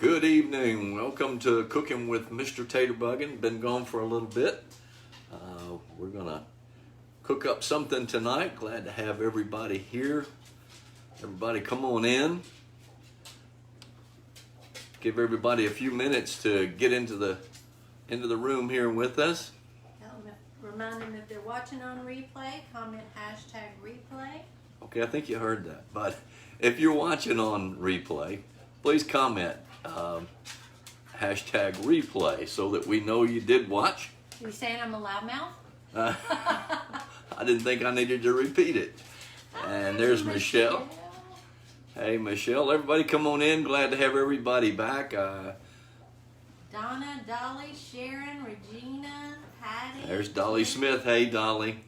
Good evening. Welcome to Cooking with Mr. Taterbuggin. Been gone for a little bit. We're gonna cook up something tonight. Glad to have everybody here. Everybody come on in. Give everybody a few minutes to get into the room here with us. Remind them if they're watching on replay, comment #replay. Okay, I think you heard that. But if you're watching on replay, please comment #replay so that we know you did watch. You saying I'm a loudmouth? I didn't think I needed to repeat it. And there's Michelle. Hey, Michelle. Everybody come on in. Glad to have everybody back. Donna, Dolly, Sharon, Regina, Patty. There's Dolly Smith. Hey, Dolly.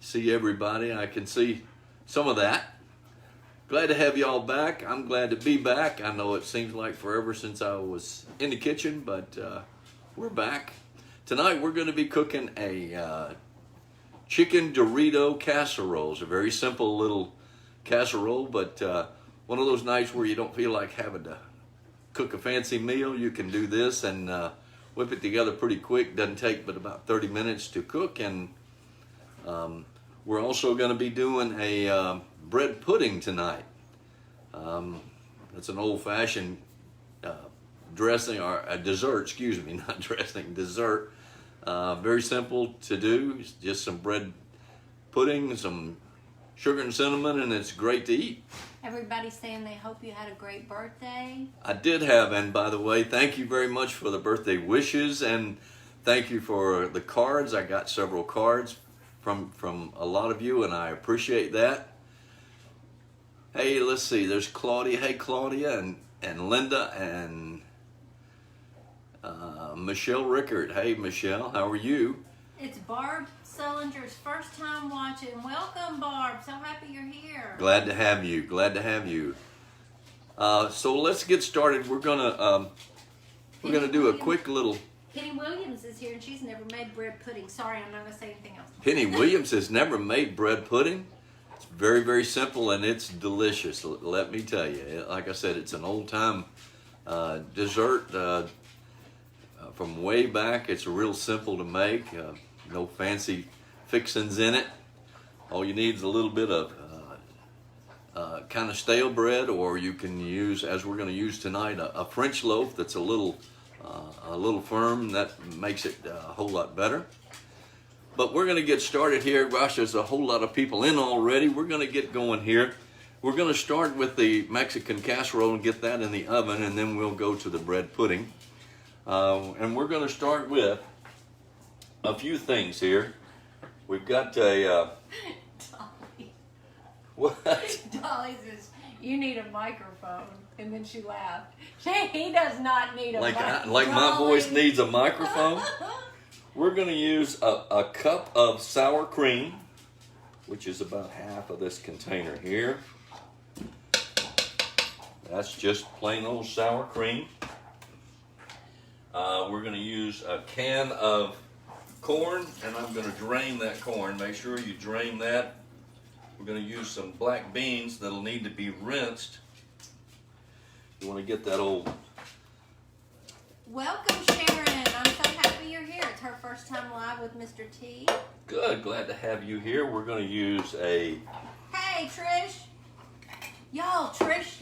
See everybody. I can see some of that. Glad to have y'all back. I'm glad to be back. I know it seems like forever since I was in the kitchen, but we're back. Tonight we're going to be cooking a chicken Dorito casserole. It's a very simple little casserole, but one of those nights where you don't feel like having to cook a fancy meal, you can do this and whip it together pretty quick. Doesn't take but about 30 minutes to cook. And we're also going to be doing a bread pudding tonight. It's an old-fashioned dressing, or a dessert, excuse me, not dressing, dessert. Very simple to do. It's just some bread pudding, some sugar and cinnamon, and it's great to eat. Everybody's saying they hope you had a great birthday. I did have, and by the way, thank you very much for the birthday wishes, and thank you for the cards. I got several cards from a lot of you, and I appreciate that. Hey, let's see, there's Claudia. Hey, Claudia, and Linda, and Michelle Rickard. Hey, Michelle, how are you? It's Barb Sullinger's first time watching. Welcome, Barb. So happy you're here. Glad to have you. Glad to have you. So let's get started. We're gonna do a quick little. Penny Williams is here, and she's never made bread pudding. Sorry, I'm not going to say anything else. Penny Williams has never made bread pudding. It's very, very simple, and it's delicious. Let me tell you. Like I said, it's an old-time dessert from way back. It's real simple to make. No fancy fixings in it. All you need is a little bit of kind of stale bread, or you can use, as we're going to use tonight, a French loaf that's a little firm. That makes it a whole lot better. But we're going to get started here. Gosh, there's a whole lot of people in already. We're going to get going here. We're going to start with the Mexican casserole and get that in the oven, and then we'll go to the bread pudding. And we're going to start with a few things here. We've got a... Dolly. What? Dolly says, you need a microphone. And then she laughed. He does not need a microphone. Like my voice needs a microphone? We're going to use a cup of sour cream, which is about half of this container here. That's just plain old sour cream. We're going to use a can of corn, and I'm going to drain that corn. Make sure you drain that. We're going to use some black beans that'll need to be rinsed. You want to get that old... Welcome, Sharon. I'm so happy you're here. It's her first time live with Mr. T. Good. Glad to have you here. We're going to use a... Hey, Trish. Y'all, Trish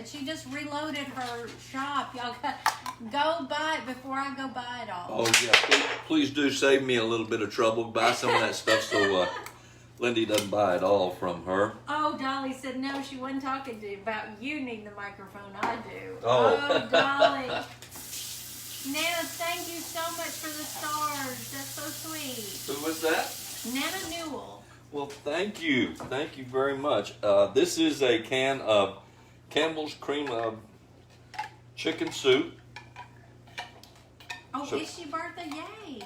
she just reloaded her shop. Y'all go buy it before I go buy it all. Oh, yeah. Please do save me a little bit of trouble. Buy some of that stuff so Lindy doesn't buy it all from her. Oh, Dolly said no, she wasn't talking to you about you needing the microphone. I do. Oh, Dolly. Nana, thank you so much for the stars. That's so sweet. Who was that? Nana Newell. Well, thank you. Thank you very much. This is a can of Campbell's Cream of Chicken Soup. Oh, it's your birthday. Yay.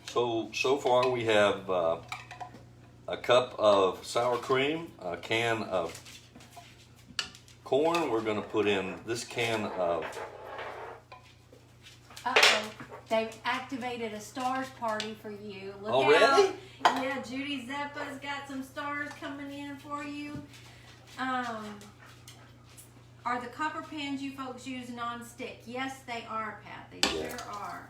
So far we have a cup of sour cream, a can of corn. We're going to put in this can of... Uh-oh. They've activated a stars party for you. Look Already? out. Yeah, Judy Zeppa's got some stars coming in for you. Are Are the copper pans you folks use non-stick? Yes, they are, Pat. They sure are.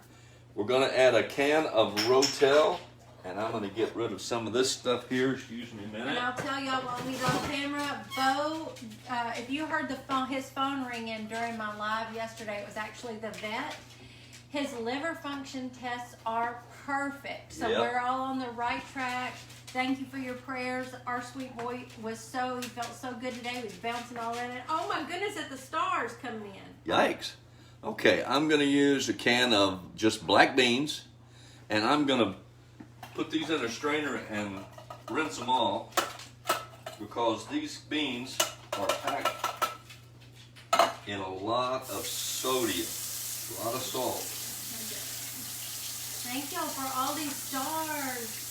We're going to add a can of Rotel, and I'm going to get rid of some of this stuff here. Excuse me a minute. And I'll tell y'all while he's on camera, Bo, if you heard his phone ringing during my live yesterday, it was actually the vet. His liver function tests are perfect. So we're all on the right track. Thank you for your prayers. Our sweet boy he felt so good today. He was bouncing all in it. Oh my goodness, at the stars coming in. Yikes. Okay, I'm going to use a can of just black beans, and I'm going to put these in a strainer and rinse them all, because these beans are packed in a lot of sodium, a lot of salt. Thank y'all for all these stars.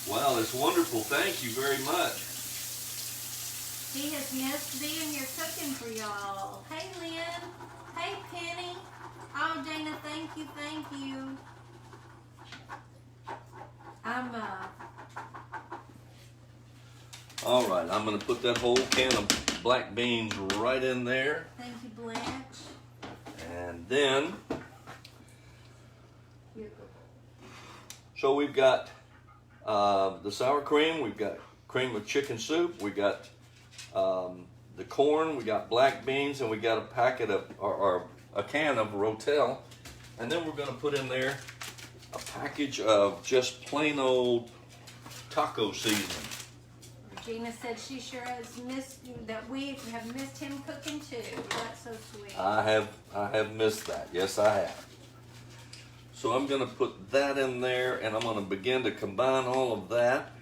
Wow, that's wonderful. Thank you very much. He has missed being here cooking for y'all. Hey, Lynn. Hey, Penny. Oh, Dana, thank you, thank you. All right, I'm going to put that whole can of black beans right in there. Thank you, Blanche. And then, so we've got the sour cream, we've got cream with chicken soup, we got the corn, we got black beans, and we got a packet of, or a can of Rotel. And then we're going to put in there a package of just plain old taco seasoning. Regina said she sure has missed, that we have missed him cooking too. That's so sweet. I have missed that. Yes, I have. So I'm going to put that in there, and I'm going to begin to combine all of that.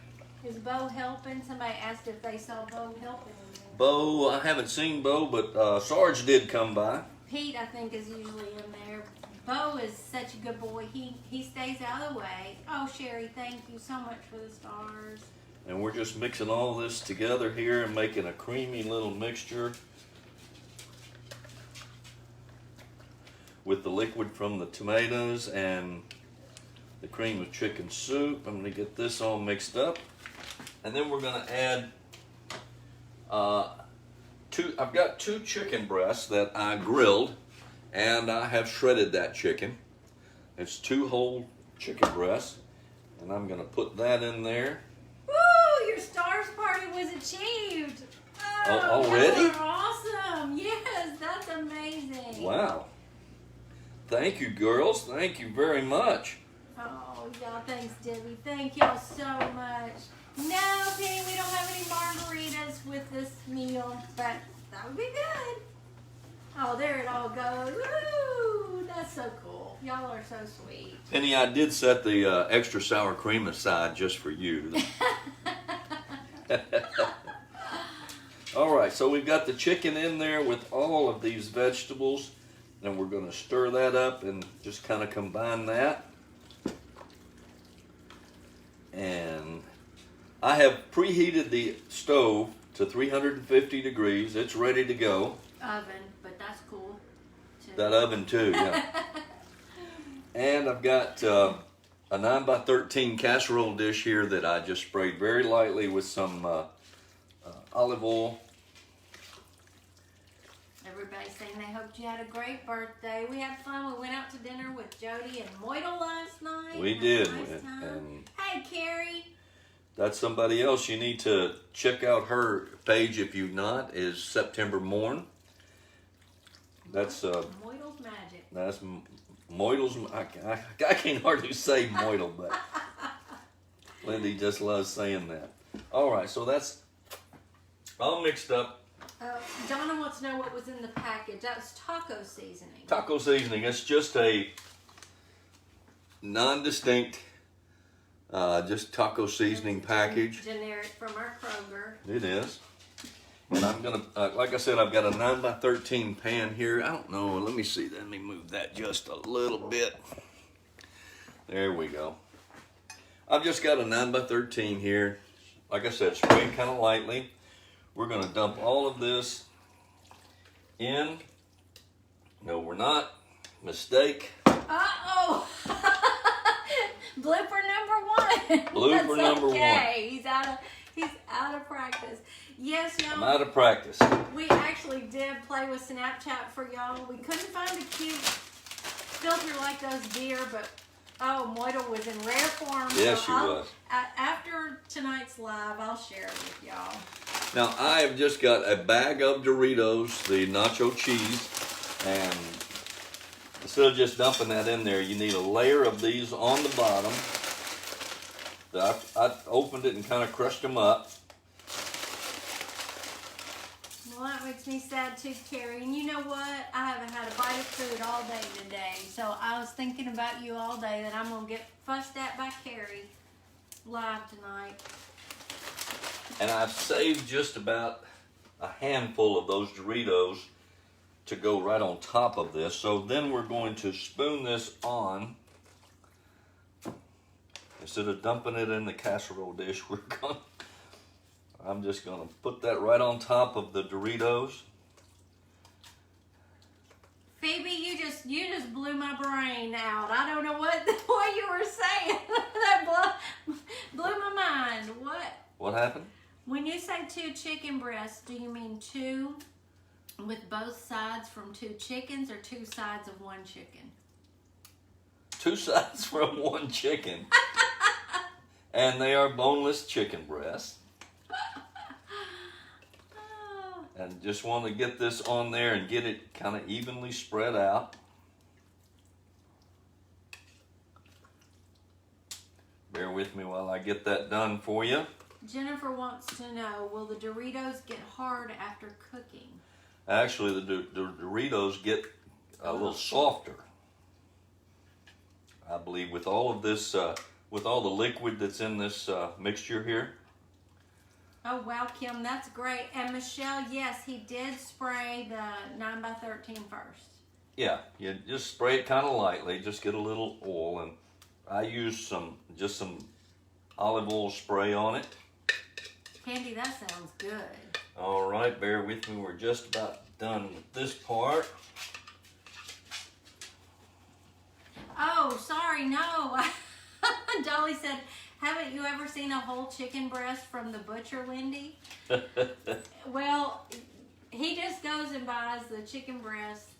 Is Bo helping? Somebody asked if they saw Bo helping. Bo, I haven't seen Bo, but Sarge did come by. Pete, I think, is usually in there. Bo is such a good boy. He stays out of the way. Oh, Sherry, thank you so much for the stars. And we're just mixing all this together here and making a creamy little mixture with the liquid from the tomatoes and the cream of chicken soup. I'm going to get this all mixed up. And then we're going to add I've got 2 chicken breasts that I grilled, and I have shredded that chicken. It's 2 whole chicken breasts, and I'm going to put that in there. Woo! Your stars party was achieved. Oh, already? You are awesome. Yes, that's amazing. Wow. Thank you, girls. Thank you very much. Oh, y'all, thanks, Debbie. Thank y'all so much. No, Penny, we don't have any margaritas with this meal, but that would be good. Oh, there it all goes. Woo! That's so cool. Y'all are so sweet. Penny, I did set the extra sour cream aside just for you. All right, so we've got the chicken in there with all of these vegetables, and we're going to stir that up and just kind of combine that. And I have preheated the stove to 350 degrees. It's ready to go. Oven, but that's cool too. That oven too, yeah. And I've got a 9x13 casserole dish here that I just sprayed very lightly with some olive oil. Everybody's saying they hoped you had a great birthday. We had fun. We went out to dinner with Jody and Moidle last night. We did. Nice time. And hey, Carrie. that's somebody else. You need to check out her page if you've not, is September Morn. That's Moidle's magic. That's Moidle's. I can't hardly say Moidle, but Lindy just loves saying that. All right, so that's all mixed up. Donna wants to know what was in the package. That was taco seasoning. Taco seasoning. It's just a non-distinct, just taco seasoning package. Generic from our Kroger. It is. And I'm gonna, like I said, I've got a 9x13 pan here. I don't know. Let me see. Let me move that just a little bit. There we go. I've just got a 9x13 here. Like I said, spraying kind of lightly. We're gonna dump all of this in. No, we're not. Mistake. Uh-oh. Blooper number 1. Blooper number 1. Okay. He's out of practice. Yes, I'm y'all. out of practice. We actually did play with Snapchat for y'all. We couldn't find a cute filter like those deer, but oh, Moira was in rare form. Yes, she was. After tonight's live, I'll share it with y'all. Now, I have just got a bag of Doritos, the nacho cheese, and instead of just dumping that in there, you need a layer of these on the bottom. I opened it and kind of crushed them up. Well, that makes me sad too, Terry. And you know what? I haven't had a bite of food all day today. So I was thinking about you all day that I'm going to get fussed at by Carrie live tonight. And I've saved just about a handful of those Doritos to go right on top of this. So then we're going to spoon this on. Instead of dumping it in the casserole dish, I'm just gonna put that right on top of the Doritos. Phoebe, you just blew my brain out. I don't know what you were saying. That blew my mind. What happened? When you say 2 chicken breasts, do you mean 2 with both sides from 2 chickens or 2 sides of 1 chicken? 2 sides from 1 chicken. And they are boneless chicken breasts. And just want to get this on there and get it kind of evenly spread out. Bear with me while I get that done for you. Jennifer wants to know, will the Doritos get hard after cooking? Actually, the Doritos get a little softer. I believe with all of this, with all the liquid that's in this mixture here. Oh, wow, Kim, that's great. And Michelle, yes, he did spray the 9x13 first. Yeah, you just spray it kind of lightly. Just get a little oil, and I use just some olive oil spray on it. Candy, that sounds good. All right, bear with me. We're just about done with this part. Oh, sorry, no. Dolly said, haven't you ever seen a whole chicken breast from the butcher, Lindy? Well, he just goes and buys the chicken breasts,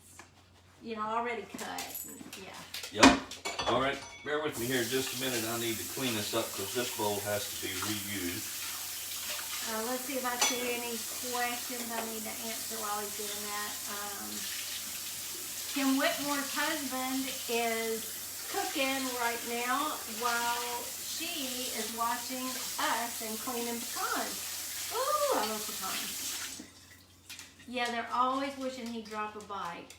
already cut. Yeah. Yep. All right, bear with me here just a minute. I need to clean this up because this bowl has to be reused. Let's see if I see any questions I need to answer while he's doing that. Kim Whitmore's husband is cooking right now while she is watching us and cleaning pecans. Ooh, I love pecans. Yeah, they're always wishing he'd drop a bite.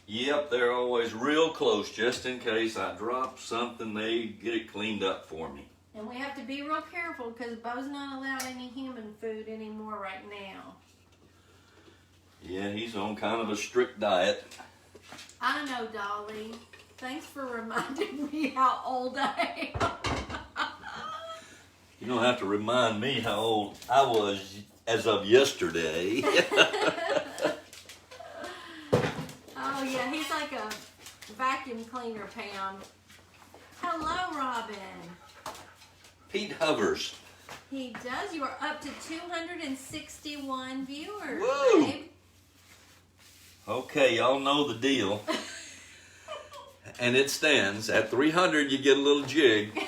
Yep, they're always real close just in case I drop something. They get it cleaned up for me. And we have to be real careful because Bo's not allowed any human food anymore right now. Yeah, he's on kind of a strict diet. I know, Dolly. Thanks for reminding me how old I am. You don't have to remind me how old I was as of yesterday. Oh, yeah, he's like a vacuum cleaner, Pam. Hello, Robin. Pete hovers. He does. You are up to 261 viewers, Woo! babe. Okay, y'all know the deal. And it stands. At 300, you get a little jig.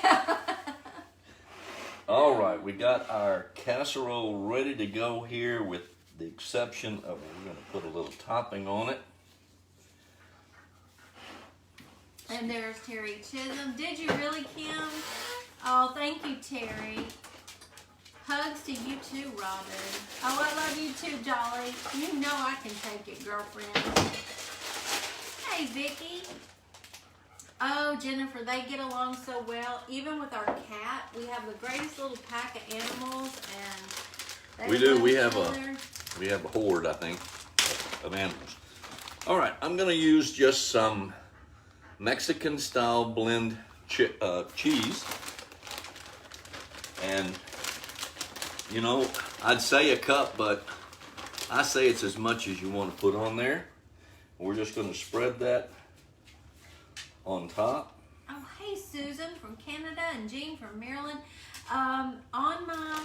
All right, we got our casserole ready to go here with the exception of, we're going to put a little topping on it. And there's Terry Chisholm. Did you really, Kim? Oh, thank you, Terry. Hugs to you too, Robin. Oh, I love you too, Dolly. You know I can take it, girlfriend. Hey, Vicky. Oh, Jennifer, they get along so well. Even with our cat, we have the greatest little pack of animals, and We do. love We each have other. we have a horde, I think, of animals. All right, I'm going to use just some Mexican style blend cheese, and I'd say a cup, but I say it's as much as you want to put on there. We're just going to spread that on top. Oh, hey, Susan from Canada and Jean from Maryland. On my,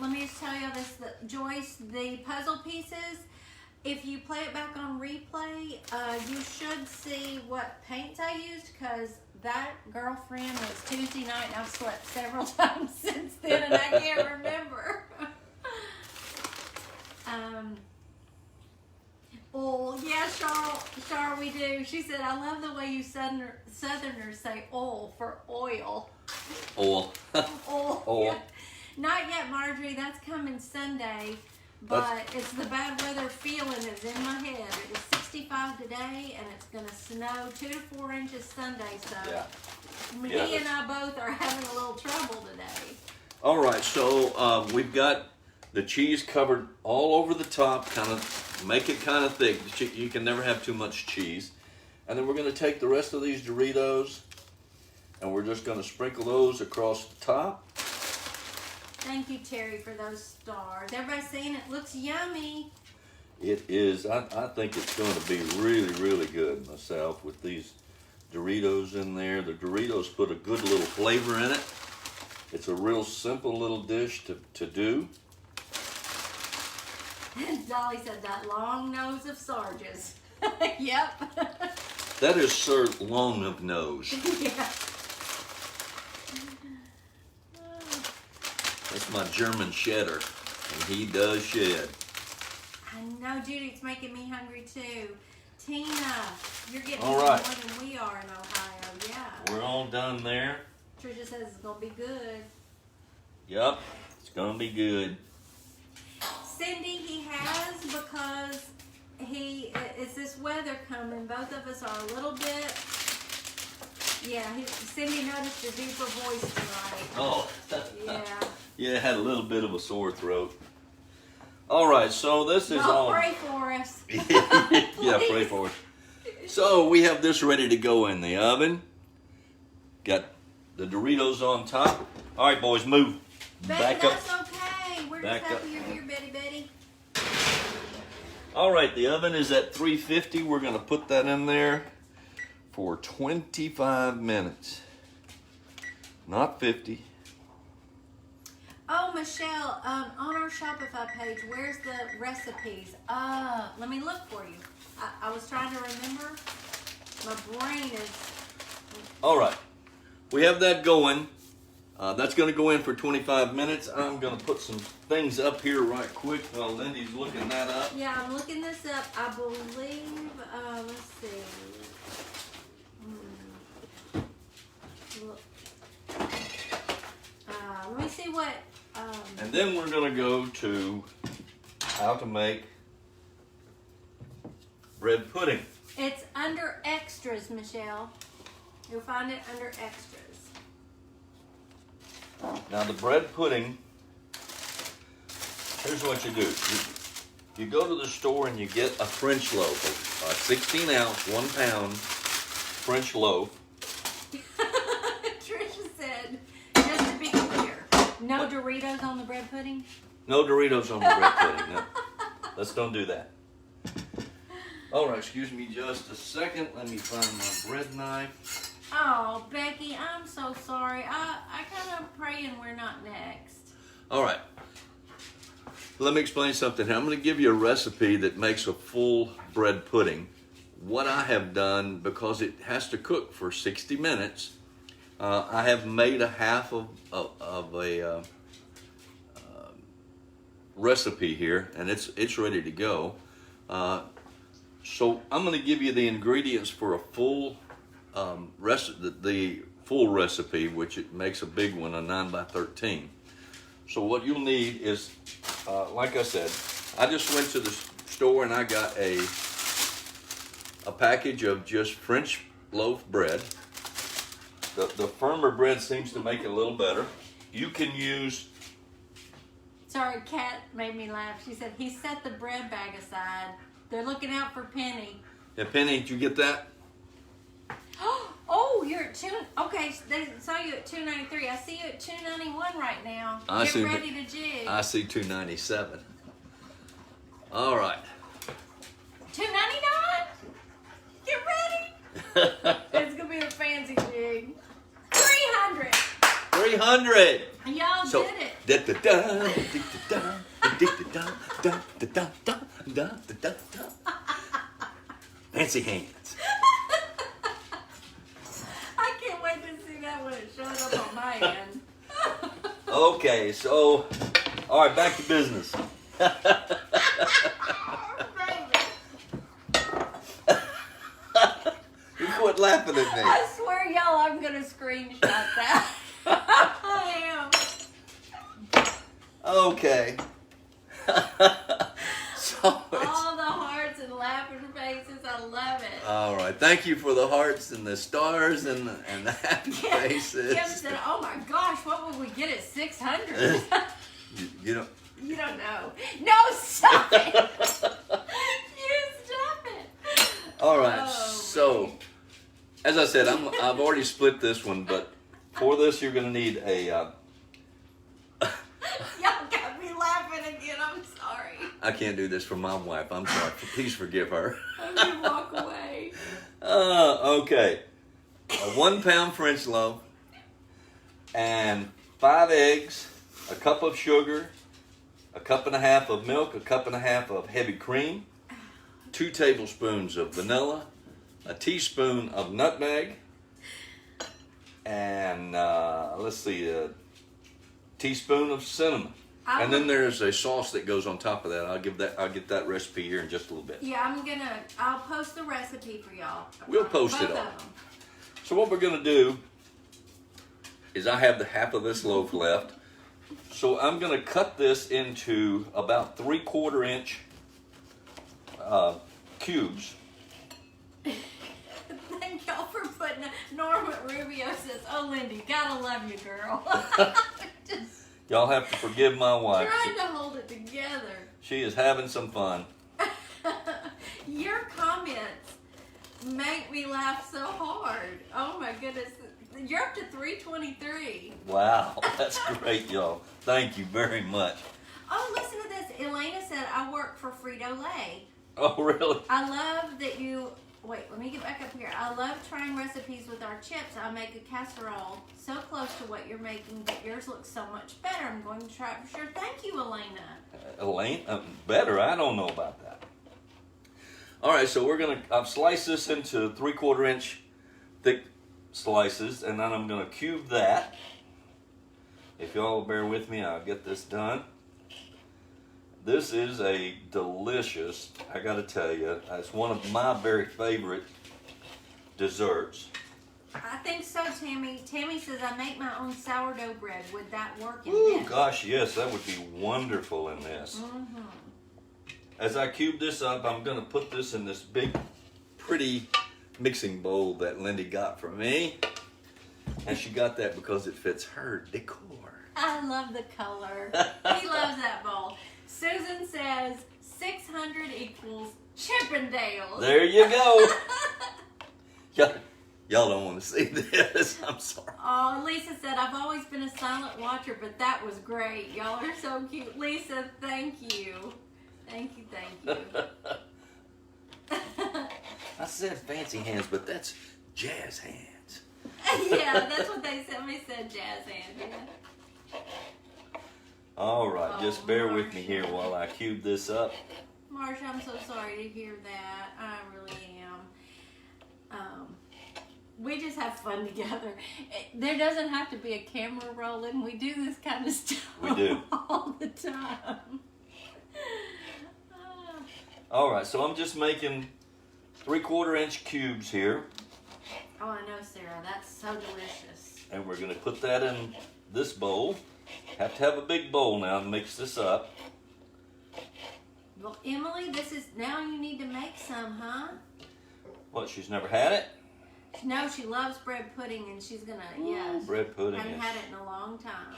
let me just tell you this, Joyce, the puzzle pieces, if you play it back on replay, you should see what paints I used, because that girlfriend was Tuesday night, and I've slept several times since then, and I can't remember. Oil, yeah, Char, we do. She said, I love the way you Southerners say oil for oil. Oil. Oil. Oil. Yeah. Not yet, Marjorie. That's coming Sunday. But it's the bad weather feeling is in my head. It was 65 today, and it's going to snow 2 to 4 inches Sunday. So he and I both are having a little trouble today. All right, so we've got the cheese covered all over the top, kind of make it kind of thick. You can never have too much cheese. And then we're going to take the rest of these Doritos, and we're just going to sprinkle those across the top. Thank you, Terry, for those stars. Everybody's saying it looks yummy. It is. I think it's going to be really, really good myself with these Doritos in there. The Doritos put a good little flavor in it. It's a real simple little dish to do. Dolly said that long nose of Sarge's. Yep. That is Sir Long of Nose. Yeah. That's my German Shedder, and he does shed. I know, Judy, it's making me hungry too. Tina, you're getting All more right. than we are in Ohio. Yeah. We're all done there. Trisha says it's gonna be good. Yup, it's gonna be good. Cindy, he has, because it's this weather coming. Both of us are a little bit. Yeah, Cindy noticed your deeper voice tonight. Oh. Yeah. Yeah, I had a little bit of a sore throat. All right, so this is all. Pray for us. Yeah, pray for us. So we have this ready to go in the oven. Got the Doritos on top. All right, boys, move. Betty, Back up. that's okay. We're just Back up. happy you're here, Betty. All right, the oven is at 350. We're going to put that in there for 25 minutes. Not 50. Oh, Michelle, on our Shopify page, where's the recipes? Let me look for you. I was trying to remember. My brain is... All right, we have that going. That's going to go in for 25 minutes. I'm going to put some things up here right quick while Lindy's looking that up. Yeah, I'm looking this up. I believe, let's see. Look. Let me see what... And then we're going to go to how to make bread pudding. It's under extras, Michelle. You'll find it under extras. Now the bread pudding, here's what you do. You go to the store and you get a French loaf, a 16 ounce, 1 pound French loaf. Trisha said, just to be clear, no What? Doritos on the bread pudding? No Doritos on the bread pudding, no. Let's don't do that. All right, excuse me just a second. Let me find my bread knife. Oh, Becky, I'm so sorry. I kind of praying we're not next. All right. Let me explain something. I'm going to give you a recipe that makes a full bread pudding. What I have done, because it has to cook for 60 minutes, I have made a half of a recipe here, and it's ready to go. So I'm going to give you the ingredients for a full the full recipe, which it makes a big one, a 9 by 13. So what you'll need is, like I said, I just went to the store and I got a package of just French loaf bread. The firmer bread seems to make it a little better. You can use... Sorry, Kat made me laugh. She said, he set the bread bag aside. They're looking out for Penny. Yeah, Penny, did you get that? Oh, you're at two. Okay, they saw you at $2.93. I see you at $2.91 right now. Get ready to jig. I see $2.97. All right. $2.99. Get ready. It's gonna be a fancy jig. 300. 300. Y'all So, did it. Fancy hands. I can't wait to see that when it shows up on my end. Okay, so, all right, back to business. You quit laughing at me. I swear, y'all, I'm gonna screenshot that. I am. Okay. So All the hearts and laughing faces. I love it. all right. Thank you for the hearts and the stars and the happy faces. Kim said, "Oh my gosh, what would we get at 600?" You know. You don't know. No, stop it. You stop it. All right. Oh, So, man. as I said, I've already split this one, but for this you're gonna need a. Y'all got me laughing again. I'm sorry. I can't do this for my wife. I'm sorry. Please forgive her. Let me walk away. Okay. A 1 pound French loaf and 5 eggs, a cup of sugar, a cup and a half of milk, a cup and a half of heavy cream, 2 tablespoons of vanilla, a teaspoon of nutmeg, and let's see, a teaspoon of cinnamon. And then there's a sauce that goes on top of that. I'll get that recipe here in just a little bit. Yeah, I'll post the recipe for y'all. We'll post it Both all. of them. So what we're gonna do is I have the half of this loaf left. So I'm gonna cut this into about 3/4 inch cubes. Thank y'all for putting it. Norma Rubio says, "Oh, Lindy, gotta love you, girl." Just Y'all have to forgive my wife. trying to hold it together. She is having some fun. Your comments make me laugh so hard. Oh my goodness. You're up to 323. Wow, that's great, y'all. Thank you very much. Oh, listen to this. Elena said, "I work for Frito-Lay. Oh, really? I love that you..." Wait, let me get back up here. "I love trying recipes with our chips. I make a casserole so close to what you're making, but yours looks so much better. I'm going to try it for sure." Thank you, Elena. Elaine, better. I don't know about that. All right, so I've sliced this into 3/4 inch thick slices, and then I'm gonna cube that. If y'all bear with me, I'll get this done. This is a delicious, I gotta tell you, it's one of my very favorite desserts. I think so, Tammy. Tammy says, "I make my own sourdough bread. Would that work in Ooh, this?" gosh, yes, that would be wonderful in this. Mm-hmm. As I cube this up, I'm gonna put this in this big, pretty mixing bowl that Lindy got for me. And she got that because it fits her decor. I love the color. He loves that bowl. Susan says 600 equals Chippendales. There you go. Y'all don't want to see this. I'm sorry. Oh, Lisa said, "I've always been a silent watcher, but that was great. Y'all are so cute." Lisa, thank you. Thank you, thank you. I said fancy hands, but that's jazz hands. Yeah, that's what they said. We said jazz hands. Yeah. All right, Oh, just bear with me Marsha. here while I cube this up. Marsha, I'm so sorry to hear that. I really am. We just have fun together. There doesn't have to be a camera rolling. We do this kind of stuff We do. all the time. All right, so I'm just making 3/4 inch cubes here, Oh, I know, Sarah. That's so delicious. and we're gonna put that in this bowl. Have to have a big bowl now to mix this up. Well, Emily, this is now you need to make some, huh? What? She's never had it? No, she loves bread pudding, and she's gonna. Yes, Bread pudding haven't had it in a long time.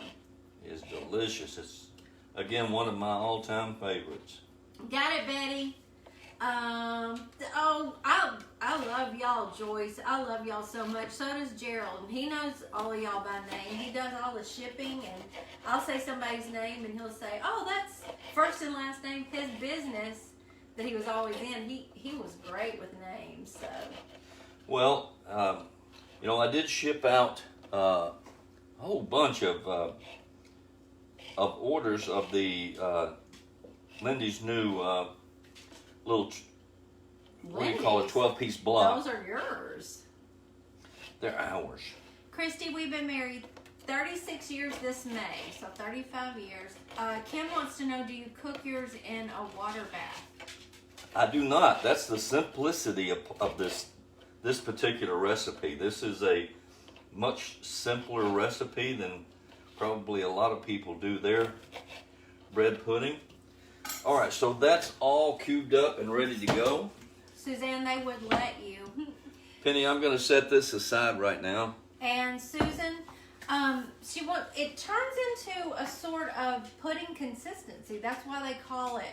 is delicious. It's again one of my all-time favorites. Got it, Betty. Oh, I love y'all, Joyce. I love y'all so much. So does Gerald. And he knows all of y'all by name. He does all the shipping, and I'll say somebody's name, and he'll say, "Oh, that's first and last name." His business that he was always in, he was great with names. So Well, I did ship out whole bunch of orders of the Lindy's new little, what do you call it, 12-piece block. Those are yours. They're ours. Christy, we've been married 36 years this May, so 35 years. Kim wants to know, do you cook yours in a water bath? I do not. That's the simplicity of this particular recipe. This is a much simpler recipe than probably a lot of people do their bread pudding. All right, so that's all cubed up and ready to go. Suzanne, they would let you. Penny, I'm going to set this aside right now. And Susan, it turns into a sort of pudding consistency. That's why they call it.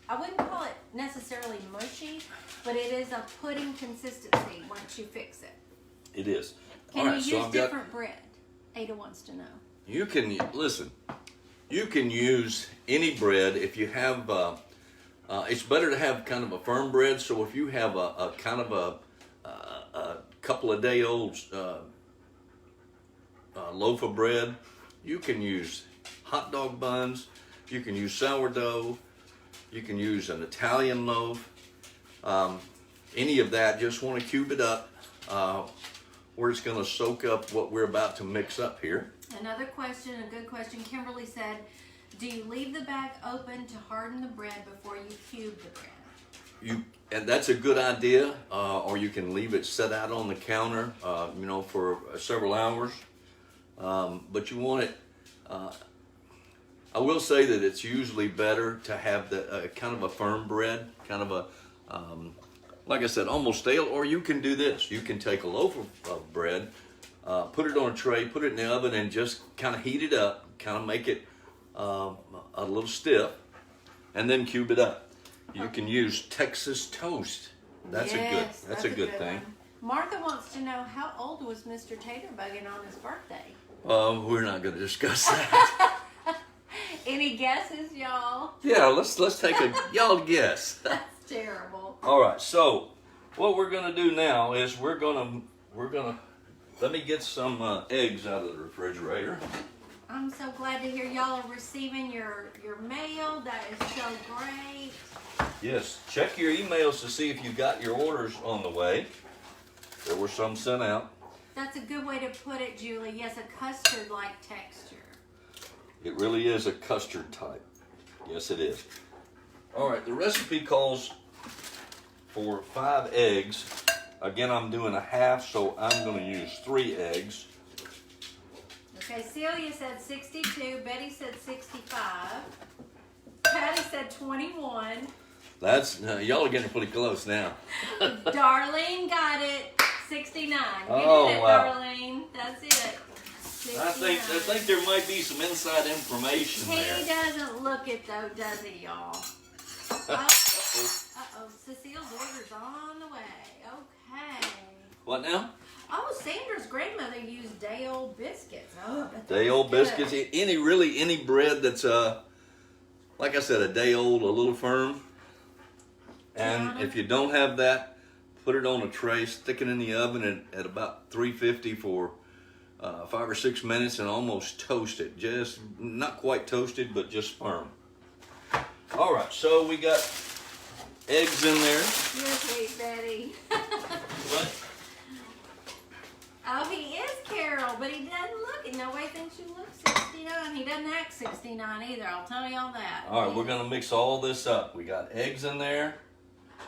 I wouldn't call it necessarily mushy, but it is a pudding consistency once you fix it. It is. Can you use different bread? Ada wants to know. You can, listen, you can use any bread if you have, it's better to have kind of a firm bread. So if you have a kind of a couple of day old loaf of bread, you can use hot dog buns, you can use sourdough, you can use an Italian loaf, any of that. Just want to cube it up. We're just going to soak up what we're about to mix up here. Another question, a good question. Kimberly said, do you leave the bag open to harden the bread before you cube the bread? And that's a good idea, or you can leave it set out on the counter, for several hours. But you want it, I will say that it's usually better to have the kind of a firm bread, kind of a, like I said, almost stale. Or you can do this. You can take a loaf of bread, put it on a tray, put it in the oven, and just kind of heat it up, kind of make it a little stiff, and then cube it up. You can use Texas toast. That's a good thing. One. Martha wants to know, how old was Mr. Taterbuggin on his birthday? We're not going to discuss that. Any guesses, y'all? Yeah, let's take y'all guess. That's terrible. All right, so what we're going to do now is we're gonna let me get some eggs out of the refrigerator. I'm so glad to hear y'all are receiving your mail. That is so great. Yes, check your emails to see if you got your orders on the way. There were some sent out. That's a good way to put it, Julie. Yes, a custard-like texture. It really is a custard type. Yes, it is. All right, the recipe calls for 5 eggs. Again, I'm doing a half, so I'm going to use 3 eggs. Okay, Celia said 62. Betty said 65. Patty said 21. That's y'all are getting pretty close now. Darlene got it. 69. You Oh, did it, wow. Darlene. That's it. 69. I think there might be some inside information there. He doesn't look it though, does he, y'all? Uh-oh. Cecile's order's on the way. Okay. What now? Oh, Sandra's grandmother used day-old biscuits. Oh, Day-old biscuits. Any bread that's like I said, a day old, a little firm. And if you don't have that, put it on a tray, stick it in the oven at about 350 for 5 or 6 minutes, and almost toast it. Just not quite toasted, but just firm. All right, so we got eggs in there. You're sweet, Betty. What? Oh, he is Carol, but he doesn't look it. Nobody thinks you look 69. He doesn't act 69 either. I'll tell y'all that. All right, we're going to mix all this up. We got eggs in there.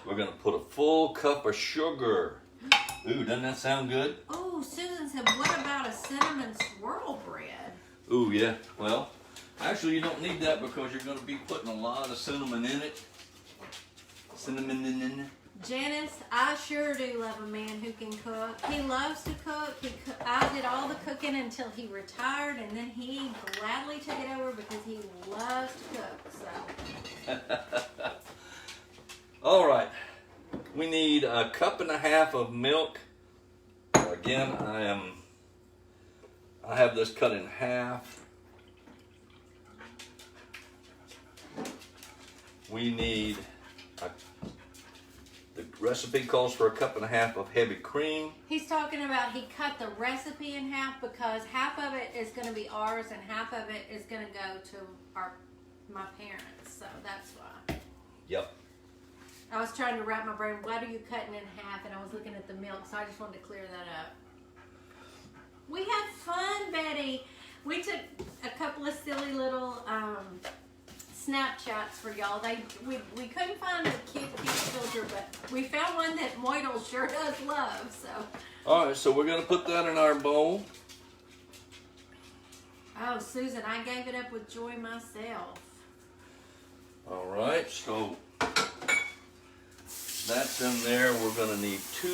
We're going to put a full cup of sugar. Ooh, doesn't that sound good? Oh, Susan said, what about a cinnamon swirl bread? Ooh, yeah. Well, actually, you don't need that because you're going to be putting a lot of cinnamon in it. Cinnamon in it. Janice, I sure do love a man who can cook. He loves to cook. I did all the cooking until he retired, and then he gladly took it over because he loves to cook. So. All right. We need 1.5 cups of milk. Again, I have this cut in half. We need the Recipe calls for 1.5 cups of heavy cream. He's talking about he cut the recipe in half because half of it is going to be ours and half of it is going to go to my parents. So that's why. Yep. I was trying to wrap my brain. What are you cutting in half? And I was looking at the milk, so I just wanted to clear that up. We had fun, Betty. We took a couple of silly little Snapchats for y'all. We couldn't find a cute filter, but we found one that Moidle sure does love. So. All right, so we're gonna put that in our bowl. Oh, Susan, I gave it up with joy myself. All right, so that's in there. We're gonna need 2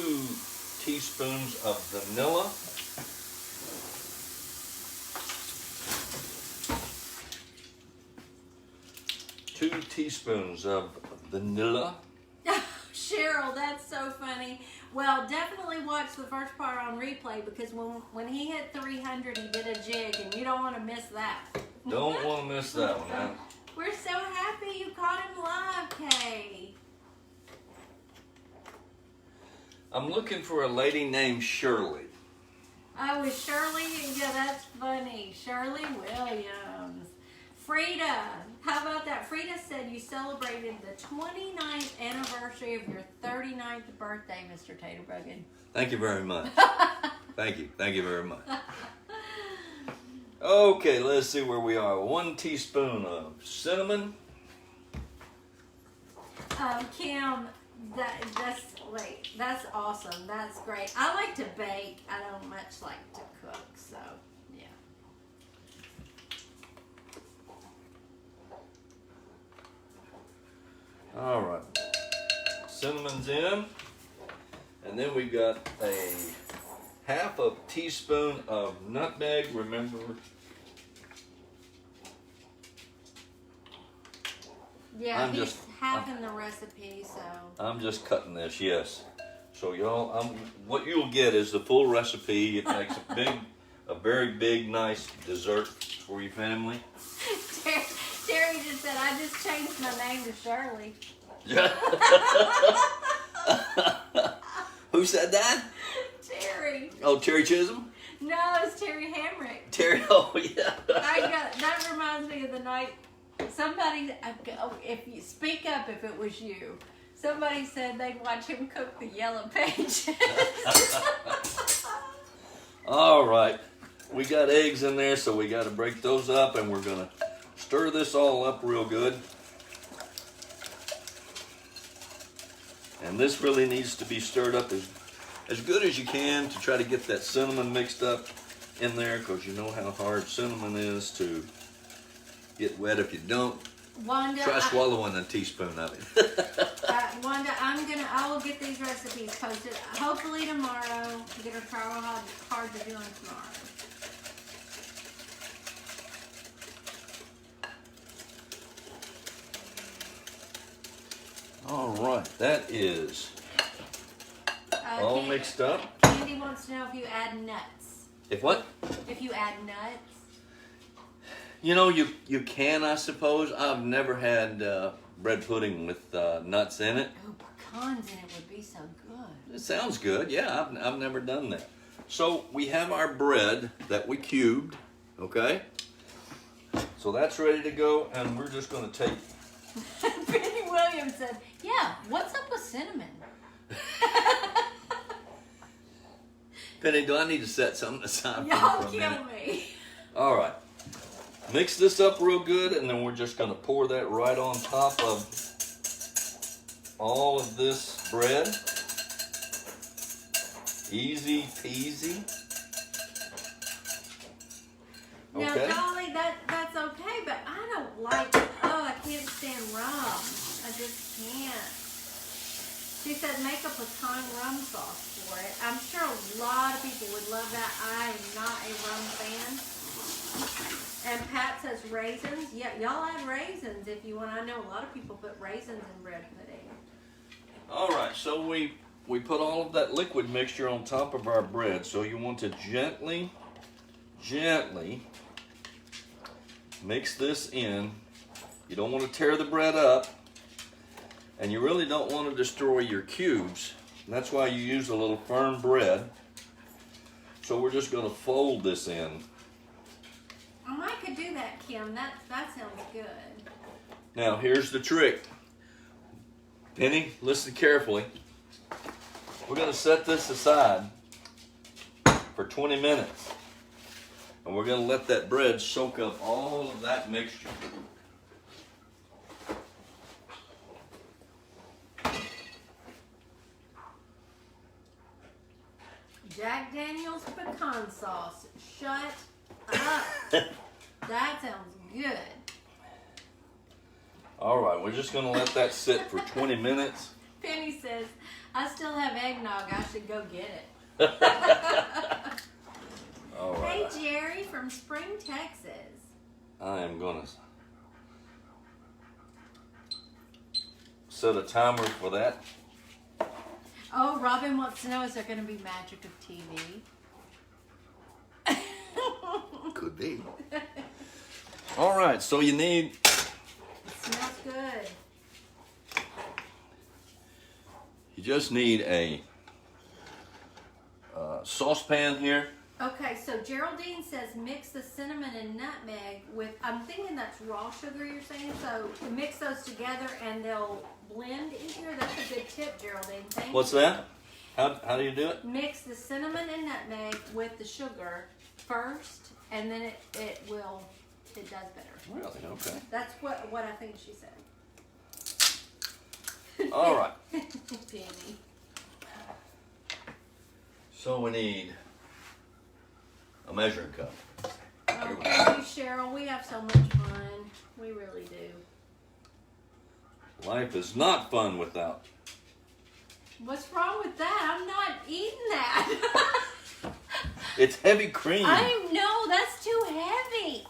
teaspoons of vanilla. 2 teaspoons of vanilla. Cheryl, that's so funny. Well, definitely watch the first part on replay because when he hit 300, he did a jig, and you don't want to miss that. Don't want to miss that one, huh? We're so happy you caught him live, Kay. I'm looking for a lady named Shirley. Oh, is Shirley? Yeah, that's funny. Shirley Williams. Frida, how about that? Frida said you celebrated the 29th anniversary of your 39th birthday, Mr. Taterbuggin. Thank you very much. Thank you very much. Okay, let's see where we are. 1 teaspoon of cinnamon. Kim, that's awesome. That's great. I like to bake. I don't much like to cook, so yeah. All right, cinnamon's in, and then we got a 1/2 teaspoon of nutmeg. Remember, yeah, he's having the recipe, so I'm just cutting this. Yes, so y'all, what you'll get is the full recipe. It makes a very big, nice dessert for your family. Terry just said, I just changed my name to Shirley. Yeah. Who said that? Terry. Oh, Terry Chisholm? No, it's Terry Hamrick. Terry, oh yeah. That reminds me of the night somebody, if you speak up if it was you, somebody said they'd watch him cook the yellow pages. All right, we got eggs in there, so we got to break those up, and we're gonna stir this all up real good. And this really needs to be stirred up as good as you can to try to get that cinnamon mixed up in there, because you know how hard cinnamon is to get wet if you don't. Wanda, try swallowing a teaspoon of it. Wanda, I will get these recipes posted hopefully tomorrow. Get her try how hard they're doing tomorrow. All right, that is all mixed up. Candy wants to know if you add nuts. If what? If you add nuts. You know, you can, I suppose. I've never had bread pudding with nuts in it. Oh, pecans in it would be so good. It sounds good. Yeah, I've never done that. So we have our bread that we cubed, okay? So that's ready to go, and we're just going to take... Penny Williams said, yeah, what's up with cinnamon? Penny, do I need to set something aside Y'all for a kill minute? me. All right. Mix this up real good, and then we're just going to pour that right on top of all of this bread. Easy peasy. Now, Okay. Dolly, that's okay, but I don't like, I can't stand rum. I just can't. She said make a pecan rum sauce for it. I'm sure a lot of people would love that. I am not a rum fan. And Pat says raisins. Yeah, y'all add raisins if you want. I know a lot of people put raisins in bread pudding. All right, so we put all of that liquid mixture on top of our bread. So you want to gently mix this in. You don't want to tear the bread up. And you really don't want to destroy your cubes. And that's why you use a little firm bread. So we're just going to fold this in. Oh, I could do that, Kim. That sounds good. Now here's the trick. Penny, listen carefully. We're going to set this aside for 20 minutes. And we're going to let that bread soak up all of that mixture. Jack Daniel's pecan sauce. Shut up. That sounds good. All right, we're just going to let that sit for 20 minutes. Penny says, I still have eggnog. I should go get it. All right. Hey, Jerry from Spring, Texas. I am going to set a timer for that. Oh, Robin wants to know, is there going to be magic of TV? Could be. All right, so you need... It smells good. You just need a saucepan here. Okay, so Geraldine says mix the cinnamon and nutmeg with, I'm thinking that's raw sugar you're saying, so mix those together and they'll blend in here. That's a good tip, Geraldine. Thank you. What's that? How do you do it? Mix the cinnamon and nutmeg with the sugar first, and then it does better. Really? Okay. That's what I think she said. All right. Penny. So we need a measuring cup. Oh, thank you, Cheryl. We have so much fun. We really do. Life is not fun without. What's wrong with that? I'm not eating that. It's heavy cream. I know, that's too heavy.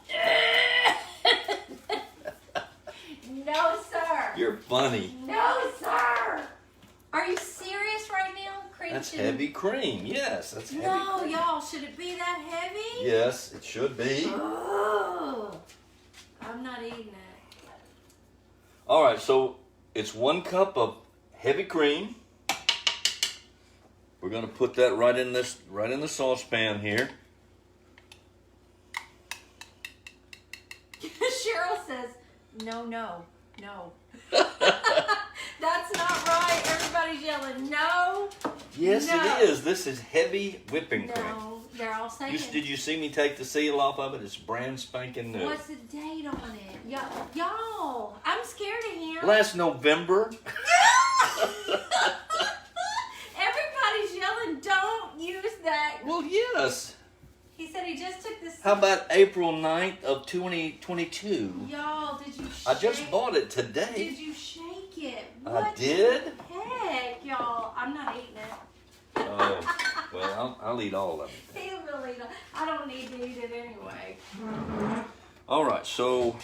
No, sir. You're funny. No, sir. Are you serious right now? Cream That's should- heavy cream. Yes, that's heavy No, cream. y'all, should it be that heavy? Yes, it should be. Oh, I'm not eating it. All right, so it's 1 cup of heavy cream. We're going to put that right in the saucepan here. Cheryl says, no. That's not right. Everybody's yelling, no. Yes, No. it is. This is heavy whipping cream. No, they're all saying. Did you see me take the seal off of it? It's brand spanking new. What's the date on it? Y'all, I'm scared of him. Last November. Everybody's yelling, don't use that. Well, yes. He said he just took this. How about April 9th of 2022? Y'all, did you shake? I just bought it today. Did you shake it? I What did? the heck, y'all? I'm not eating it. Oh, well, I'll eat all of it. He really don't. I don't need to eat it anyway. All right, so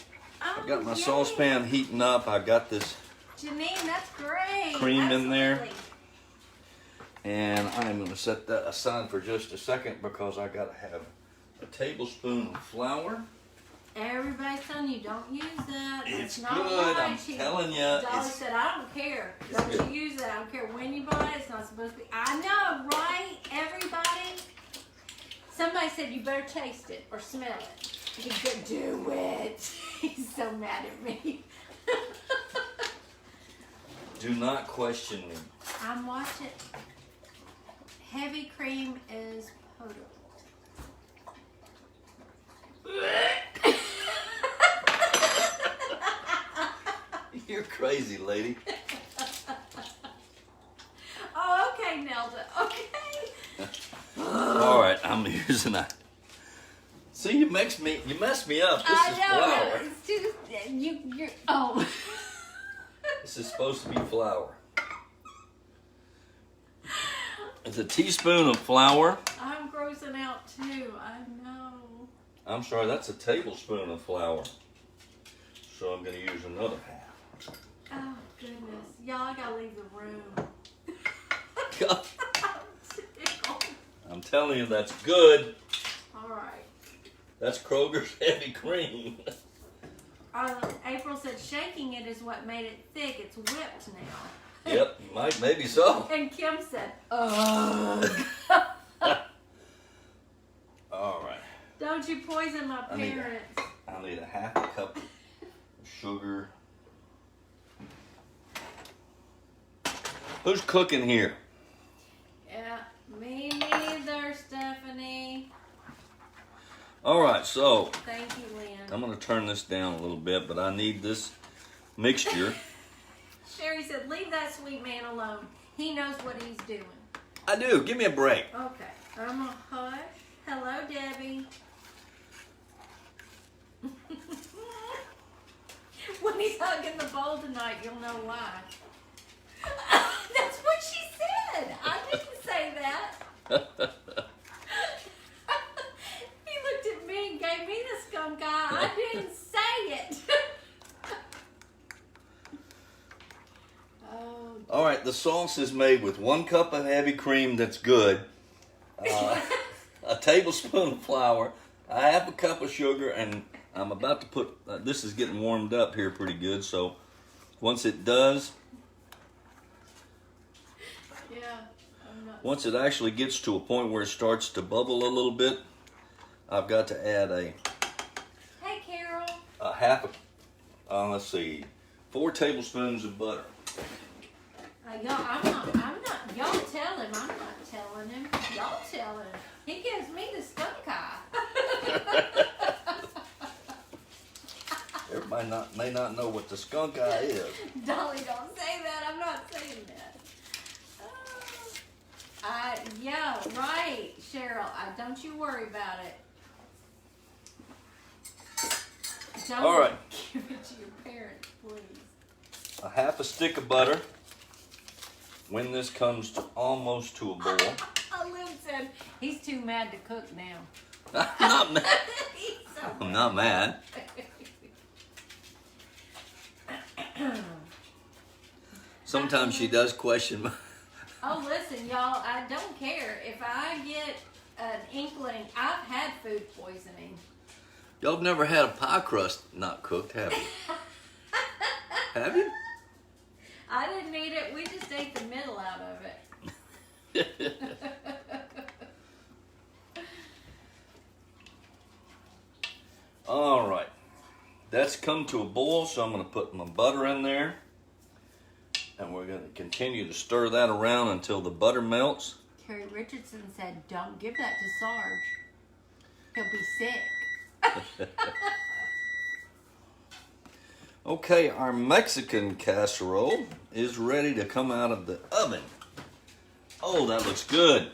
I got my yay. saucepan heating up. I got this, Janine, that's great. Cream in there. Absolutely. and I'm going to set that aside for just a second because I got to have a tablespoon of flour. Everybody's telling you don't use that. It's That's not good, right. I'm telling ya, Dolly it's- said, I don't care. It's Don't good. you use it. I don't care when you buy it. It's not supposed to be. I know, right? Everybody. Somebody said you better taste it or smell it. He said, do it. He's so mad at me. Do not question me. I'm watching. Heavy cream is potent. You're crazy, lady. Oh, okay, Nelda. Okay. All right, I'm using that. See, you messed me up. This is flour. It's too. You're. Oh. This is supposed to be flour. It's a teaspoon of flour. I'm grossing out too. I know. I'm sorry, that's a tablespoon of flour. So I'm going to use another half. Oh goodness, y'all! I gotta leave the room. God, I'm tickled. I'm telling you, that's good. All right. That's Kroger's heavy cream. April said shaking it is what made it thick. It's whipped now. Yep, maybe so. And Kim said, "Ugh." All right. Don't you poison my parents. I need a half a cup of sugar. Who's cooking here? Yeah, me neither, Stephanie. All right, so Thank you, Lynn. I'm going to turn this down a little bit, but I need this mixture. Sherry said, leave that sweet man alone. He knows what he's doing. I do. Give me a break. Okay, I'm going to hush. Hello, Debbie. When he's hugging the bowl tonight, you'll know why. That's what she said. I didn't say that. He looked at me and gave me the skunk eye. I didn't say it. Oh. All right, the sauce is made with 1 cup of heavy cream that's good, a tablespoon of flour, a half a cup of sugar, and I'm about to put, this is getting warmed up here pretty good, so once it does, once it actually gets to a point where it starts to bubble a little bit, I've got to add Hey, Carol. a half let's see, 4 tablespoons of butter. I'm not, y'all tell him, I'm not telling him. Y'all tell him. He gives me the skunk eye. Everybody may not know what the skunk eye is. Dolly, don't say that. I'm not saying that. Yeah, right, Cheryl. Don't you worry about it. Don't All right. give it to your parents, please. A half a stick of butter. When this comes to almost to a boil. Lynn said he's too mad to cook now. I'm not mad. He's so I'm not mad. Sometimes she does question my... Oh, listen, y'all, I don't care. If I get an inkling, I've had food poisoning. Y'all have never had a pie crust not cooked, have you? Have you? I didn't eat it. We just ate the middle out of it. All right. That's come to a boil, so I'm going to put my butter in there. And we're going to continue to stir that around until the butter melts. Carrie Richardson said, don't give that to Sarge. He'll be sick. Okay, our Mexican casserole is ready to come out of the oven. Oh, that looks good.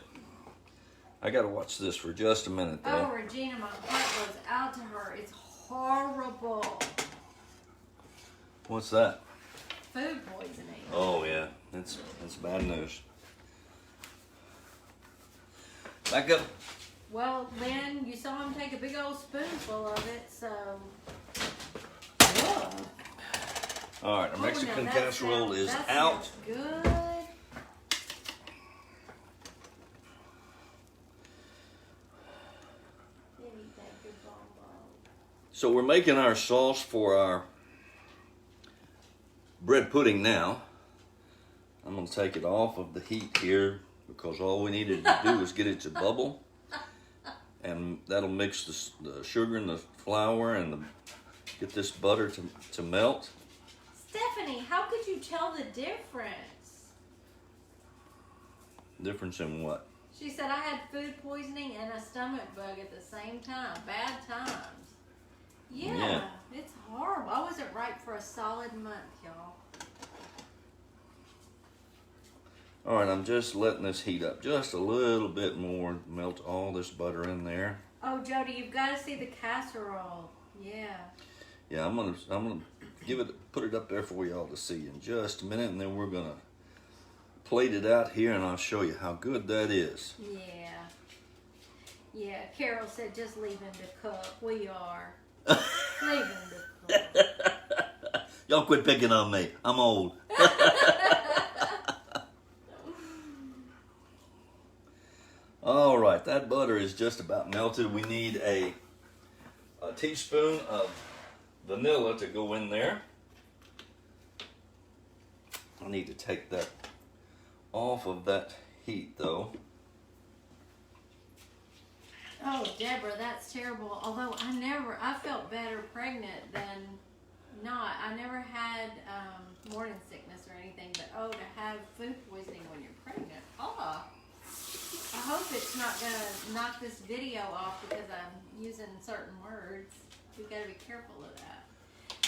I got to watch this for just a minute, though. Oh, Regina, my heart goes out to her. It's horrible. What's that? Food poisoning. Oh, yeah. That's bad news. Back up. Well, Lynn, you saw him take a big old spoonful of it, so... Whoa. All right, our Mexican casserole is out. Good. So we're making our sauce for our bread pudding now. I'm going to take it off of the heat here because all we needed to do was get it to bubble. And that'll mix the sugar and the flour and get this butter to melt. Stephanie, how could you tell the difference? Difference in what? She said I had food poisoning and a stomach bug at the same time. Bad times. Yeah, it's horrible. I wasn't right for a solid month, y'all. All right, I'm just letting this heat up just a little bit more. Melt all this butter in there. Oh, Jody, you've got to see the casserole. Yeah. Yeah, I'm gonna put it up there for y'all to see in just a minute, and then we're gonna plate it out here, and I'll show you how good that is. Yeah. Yeah. Carol said just leave him to cook. We are. Leave him to cook. Y'all quit picking on me. I'm old. All right, that butter is just about melted. We need a teaspoon of vanilla to go in there. I need to take that off of that heat though. Oh, Deborah, that's terrible. Although I felt better pregnant than not. I never had morning sickness or anything, but oh, to have food poisoning when you're pregnant. Oh, I hope it's not gonna knock this video off because I'm using certain words. We gotta be careful of that.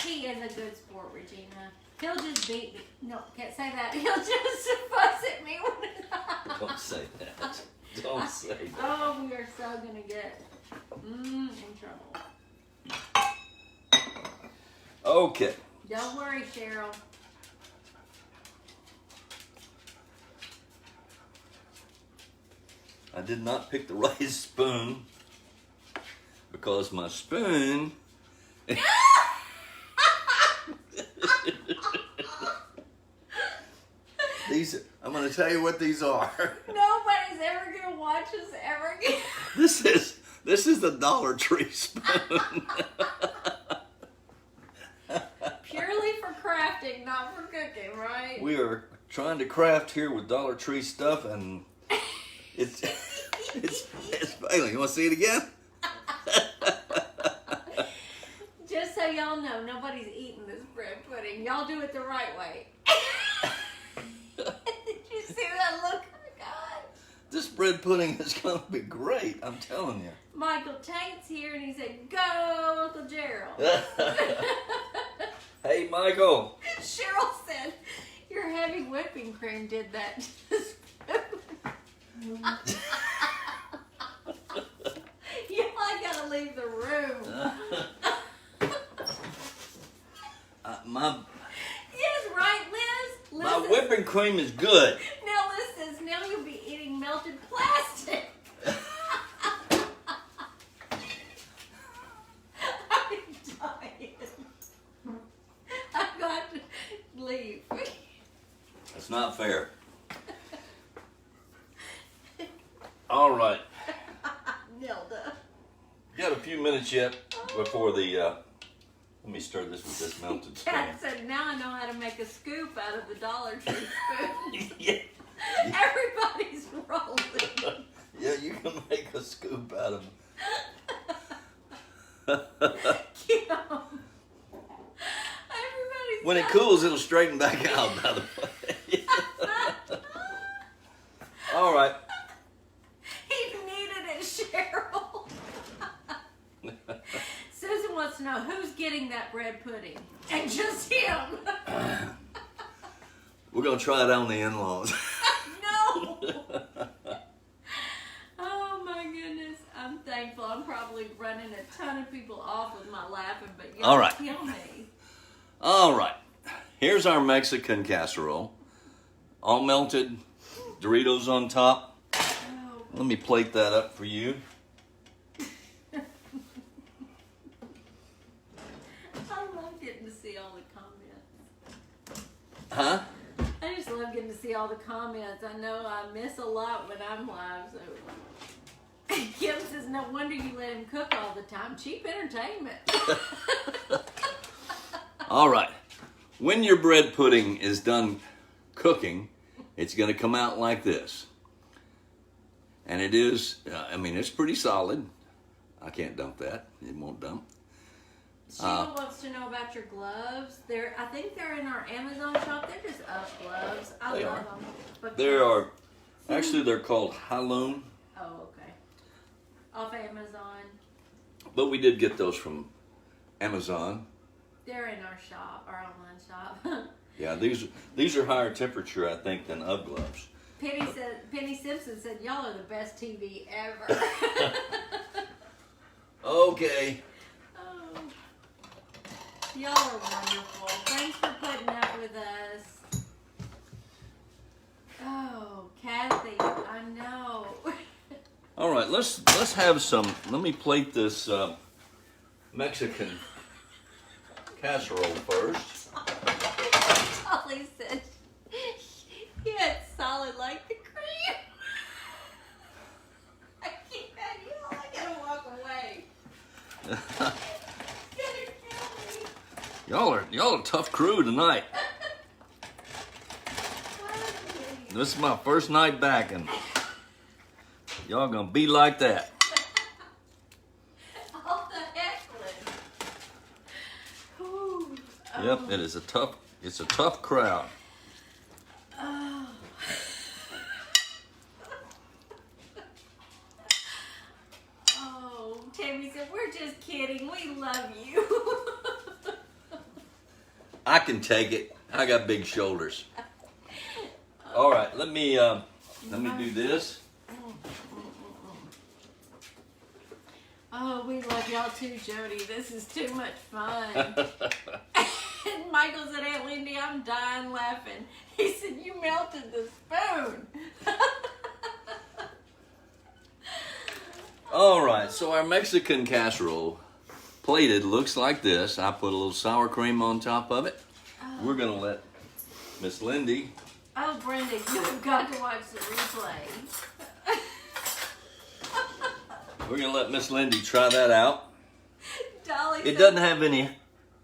He is a good sport, Regina. He'll just beat me. No, can't say that. He'll just fuss at me when Don't say that. Don't say that. Oh, we are so gonna get in trouble. Okay. Don't worry, Cheryl. I did not pick the right spoon because my spoon these, I'm going to tell you what these are. Nobody's ever gonna watch us ever again. This is the Dollar Tree spoon. Purely for crafting, not for cooking, right? We are trying to craft here with Dollar Tree stuff, and it's failing. You want to see it again? Just so y'all know, nobody's eating this bread pudding. Y'all do it the right way. Did you see that look? Oh my God. This bread pudding is going to be great. I'm telling you. Michael Tate's here, and he said, "Go, Uncle Gerald." Hey, Michael. Cheryl said, "Your heavy whipping cream did that." Yeah, I gotta leave the room. Yes, right, Liz? My Liz whipping cream is good. Now Liz says, now you'll be eating melted plastic. I'm dying. I've got to leave. That's not fair. All right. Nilda. Got a few minutes yet before the, let me stir this with this melted spoon. Kat said, now I know how to make a scoop out of the Dollar Tree spoon. Yeah. Everybody's rolling. Yeah, you can make a scoop out of Kim. When it cools, it'll straighten back out, by the way. All right. He needed it, Cheryl. Susan wants to know who's getting that bread pudding. And just him. We're going to try it on the in-laws. No. Oh my goodness. I'm thankful. I'm probably running a ton of people off with my laughing, but y'all All right. kill me. All right. Here's our Mexican casserole. All melted, Doritos on top. Oh. Let me plate that up for you. I love getting to see all the comments. Huh? I just love getting to see all the comments. I know I miss a lot when I'm live, so. Kim says, no wonder you let him cook all the time. Cheap entertainment. All right. When your bread pudding is done cooking, it's going to come out like this. And it is, it's pretty solid. I can't dump that. It won't dump. Sheila wants to know about your gloves. I think they're in our Amazon shop. They're just UP gloves. I They love are. them. But They're called Halloum, oh, okay. Off Amazon. but we did get those from Amazon. They're in our shop, our online shop. Yeah, these are higher temperature, I think, than UP gloves. Penny Simpson said, y'all are the best TV ever. Okay. Oh. Y'all are wonderful. Thanks for putting up with us. Oh, Kathy, I know. All right, let's have some. Let me plate this Mexican casserole first. Holly said, yeah, it's solid like the cream. I can't, y'all, I gotta walk away. It's gonna kill me. Y'all are a tough crew tonight. This is my first night back, and y'all gonna be like that. All the heckling. Ooh. Yep, it's a tough crowd. Oh. Oh, Tammy said, we're just kidding. We love you. I can take it. I got big shoulders. All right, let me do this. Oh, we love y'all too, Jody. This is too much fun. And Michael said, Aunt Lindy, I'm dying laughing. He said, you melted the spoon. All right, so our Mexican casserole plated looks like this. I put a little sour cream on top of it. Oh. We're gonna let Miss Lindy. Oh, Brenda, you've got to watch the replay. We're gonna let Miss Lindy try that out. Dolly It said, doesn't have any it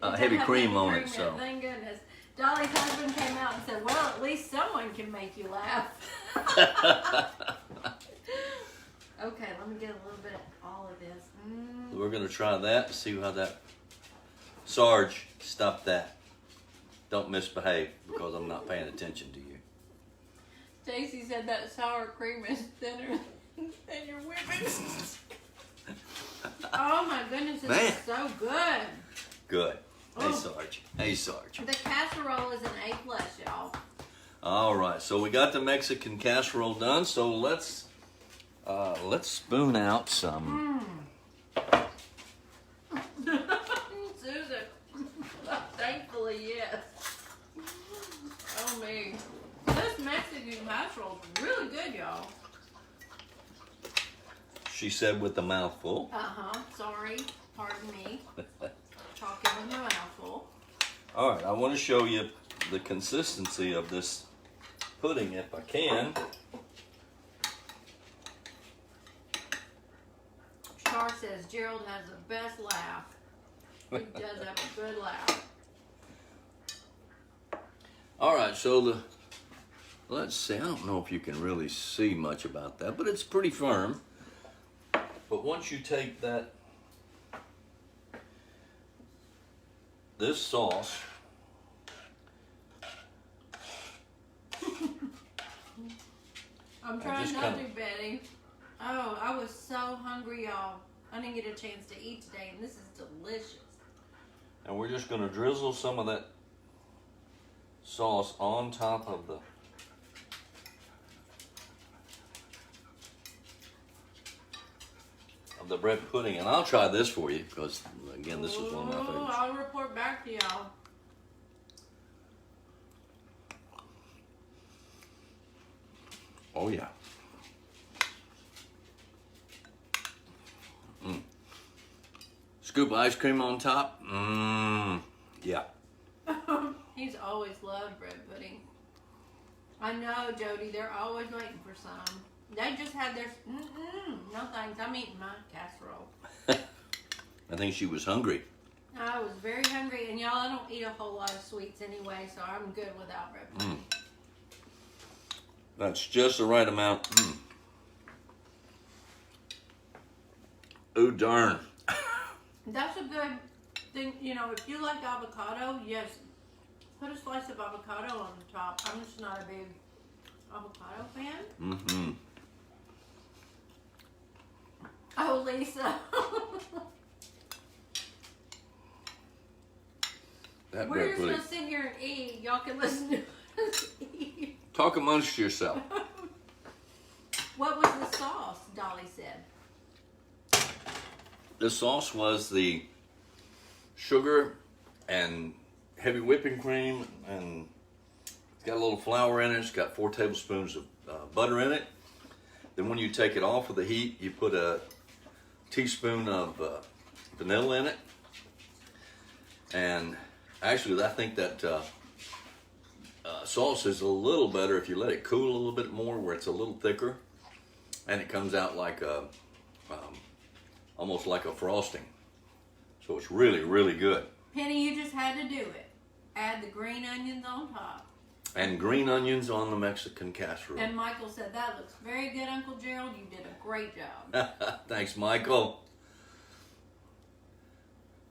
doesn't heavy have cream heavy on cream it, in so. Thank goodness. Dolly's husband came out and said, well, at least someone can make you laugh. Okay, let me get a little bit of all of this. We're gonna try that. See how that. Sarge, stop that! Don't misbehave because I'm not paying attention to you. Stacy said that sour cream is thinner than your whipping. Oh my goodness, this Man. is so good. Good. Hey, Oh. Sarge. Hey, Sarge. The casserole is an A+, y'all. All right, so we got the Mexican casserole done. So let's spoon out some. Susan. Thankfully, yes. Oh me. This Mexican casserole is really good, y'all. She said with the mouthful. Sorry. Pardon me. Talking with my mouth full. All right, I want to show you the consistency of this pudding if I can. Char says Gerald has the best laugh. He does have a good laugh. All right, so let's see. I don't know if you can really see much about that, but it's pretty firm. But once you take this sauce, I'm trying just not kinda- to, Betty. Oh, I was so hungry, y'all. I didn't get a chance to eat today, and this is delicious. and we're just going to drizzle some of that sauce on top of the bread pudding. And I'll try this for you because, again, this is one of my favorites. I'll report back to y'all. Oh, yeah. Scoop of ice cream on top. Yeah. He's always loved bread pudding. I know, Jody. They're always waiting for some. They just had their. No thanks. I'm eating my casserole. I think she was hungry. I was very hungry, and y'all, I don't eat a whole lot of sweets anyway, so I'm good without bread pudding. That's just the right amount. Ooh, darn. That's a good thing. You know, if you like avocado, yes, put a slice of avocado on the top. I'm just not a big avocado fan. Oh, Lisa. That We're bread just pudding. going to sit here and eat. Y'all can listen to us eat. Talk amongst yourself. What was the sauce, Dolly said? The sauce was the sugar and heavy whipping cream, and it's got a little flour in it. It's got 4 tablespoons of butter in it. Then when you take it off of the heat, you put a teaspoon of vanilla in it. And actually, I think that sauce is a little better if you let it cool a little bit more, where it's a little thicker, and it comes out like a almost like a frosting. So it's really, really good. Penny, you just had to do it. Add the green onions on top. And green onions on the Mexican casserole. And Michael said, that looks very good, Uncle Gerald. You did a great job. Thanks, Michael.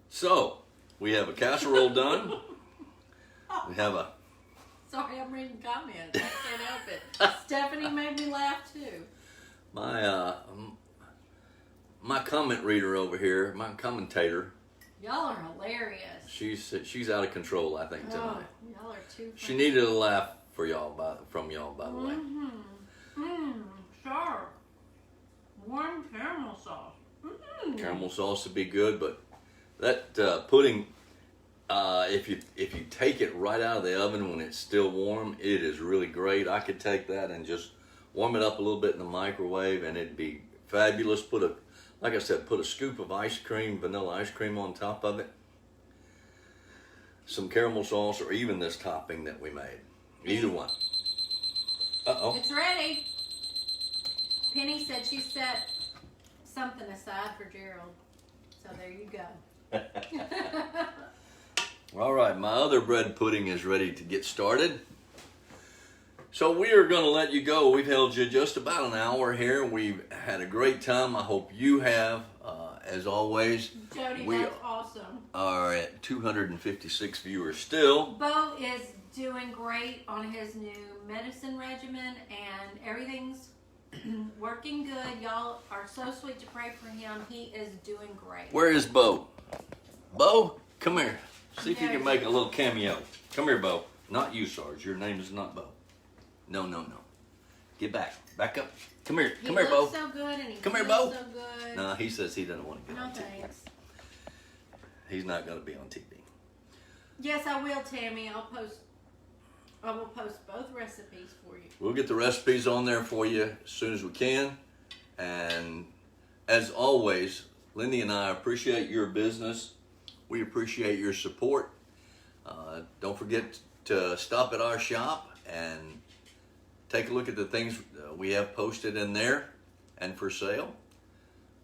So, we have a casserole done. We have a... Sorry, I'm reading comments. I can't help it. Stephanie made me laugh too. My comment reader over here, my commentator, Y'all are hilarious. she's out of control, I think, tonight. Y'all are too funny. She needed a laugh from y'all, by the way. Sure. Warm caramel sauce. Caramel sauce would be good, but that pudding, if you take it right out of the oven when it's still warm, it is really great. I could take that and just warm it up a little bit in the microwave, and it'd be fabulous. Like I said, put a scoop of ice cream, vanilla ice cream on top of it, some caramel sauce, or even this topping that we made. Either one. Uh-oh. It's ready. Penny said she set something aside for Gerald. So there you go. All right, my other bread pudding is ready to get started. So we are going to let you go. We've held you just about an hour here. We've had a great time. I hope you have. As always, Jody, we that's awesome. are at 256 viewers still. Bo is doing great on his new medicine regimen, and everything's working good. Y'all are so sweet to pray for him. He is doing great. Where is Bo? Bo, come here. See if you can make a little cameo. Come here, Bo. Not you, Sarge. Your name is not Bo. No. Get back. Back up. Come here. Come here, Bo. He looks so good, and he Come here, feels Bo. so good. No, he says he doesn't want to get No on TV. thanks. He's not going to be on TV. Yes, I will, Tammy. I will post both recipes for you. We'll get the recipes on there for you as soon as we can. And as always, Lindy and I appreciate your business. We appreciate your support. Don't forget to stop at our shop and take a look at the things we have posted in there and for sale.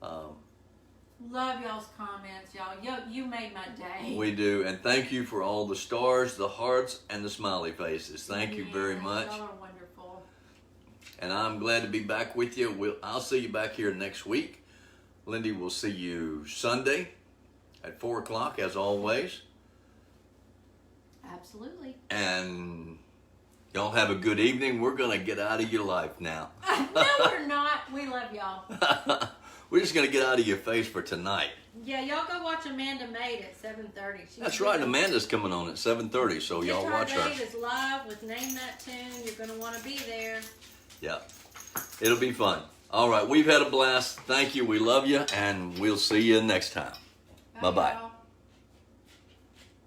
Love y'all's comments, y'all. You made my day. We do. And thank you for all the stars, the hearts, and the smiley faces. Thank you very much. Y'all are wonderful. And I'm glad to be back with you. I'll see you back here next week. Lindy will see you Sunday at 4 o'clock, as always. Absolutely. And y'all have a good evening. We're going to get out of your life now. No, we're not. We love y'all. We're just going to get out of your face for tonight. Yeah, y'all go watch Amanda Made at 7:30. That's right. Amanda's coming on at 7:30, so y'all watch her. Guitar Dave is live with Name That Tune. You're going to want to be there. Yeah. It'll be fun. All right. We've had a blast. Thank you. We love you. And we'll see you next time. Bye-bye. Y'all.